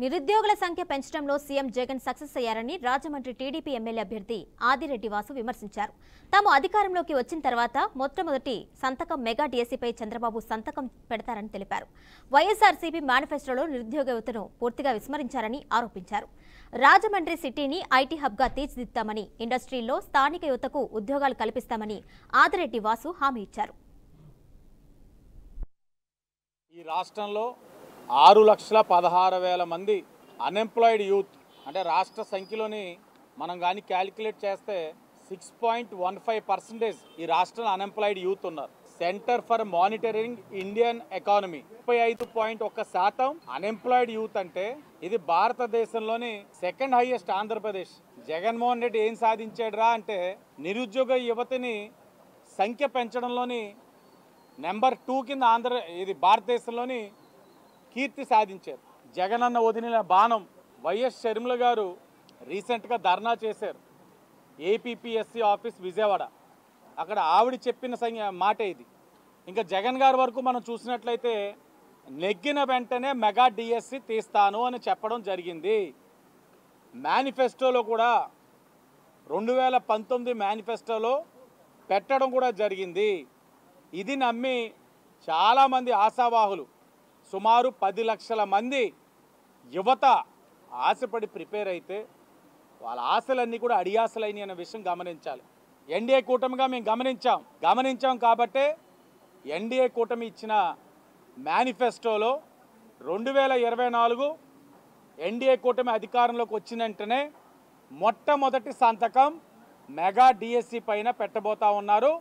నిరుద్యోగుల సంఖ్య పెంచడంలో సీఎం జగన్ సక్సెస్ అయ్యారని రాజమండ్రి టీడీపీ ఎమ్మెల్యే అభ్యర్థి ఆదిరెడ్డి వాసు విమర్శించారు. తాము అధికారంలోకి వచ్చిన తర్వాత మొట్టమొదటి సంతకం మెగా డిఎస్సీపై చంద్రబాబు సంతకం పెడతారని తెలిపారు. వైఎస్ఆర్సీపీ మేనిఫెస్టోలో నిరుద్యోగ యువతను పూర్తిగా విస్మరించారని ఆరోపించారు. రాజమండ్రి సిటీని ఐటీ హబ్గా తీర్చిదిద్దామని, ఇండస్ట్రీల్లో స్థానిక యువతకు ఉద్యోగాలు కల్పిస్తామని ఆదిరెడ్డి వాసు హామీ ఇచ్చారు. ఈ రాష్ట్రంలో 6,16,000 మంది అన్ఎంప్లాయిడ్ యూత్, అంటే రాష్ట్ర సంఖ్యలోని మనం కానీ క్యాలిక్యులేట్ చేస్తే 6.15% ఈ రాష్ట్రంలో అన్ఎంప్లాయిడ్ యూత్ ఉన్నారు. Centre for monitoring Indian economy 35.1% unemployed youth అంటే ఇది భారతదేశంలోని సెకండ్ హైయెస్ట్. ఆంధ్రప్రదేశ్ జగన్మోహన్ రెడ్డి ఏం సాధించాడురా అంటే నిరుద్యోగ యువతిని సంఖ్య పెంచడంలోని నెంబర్ 2 కింద ఇది భారతదేశంలోని కీర్తి సాధించారు. జగనన్న వదిలిన బాణం వైఎస్ షర్మిల గారు రీసెంట్గా ధర్నా చేశారు ఏపీపీఎస్సీ ఆఫీస్ విజయవాడ. అక్కడ ఆవిడ చెప్పిన మాట ఇది. ఇంకా జగన్ గారి వరకు మనం చూసినట్లయితే నెగ్గిన వెంటనే మెగా డిఎస్సి తీస్తాను అని చెప్పడం జరిగింది. మేనిఫెస్టోలో కూడా 2019 మేనిఫెస్టోలో పెట్టడం కూడా జరిగింది. ఇది నమ్మి చాలామంది ఆశావాహులు సుమారు 10 లక్షల మంది యువత ఆశపడి ప్రిపేర్ అయితే వాళ్ళ ఆశలన్నీ కూడా అడియాసలైన అనే విషయం గమనించాలి. ఎన్డీఏ కూటమిగా మేము గమనించాం కాబట్టే ఎన్డీఏ కూటమి ఇచ్చిన మేనిఫెస్టోలో 2024 ఎన్డీఏ కూటమి అధికారంలోకి వచ్చిన వెంటనే మొట్టమొదటి సంతకం మెగా డిఎస్సి పైన పెట్టబోతా ఉన్నారు.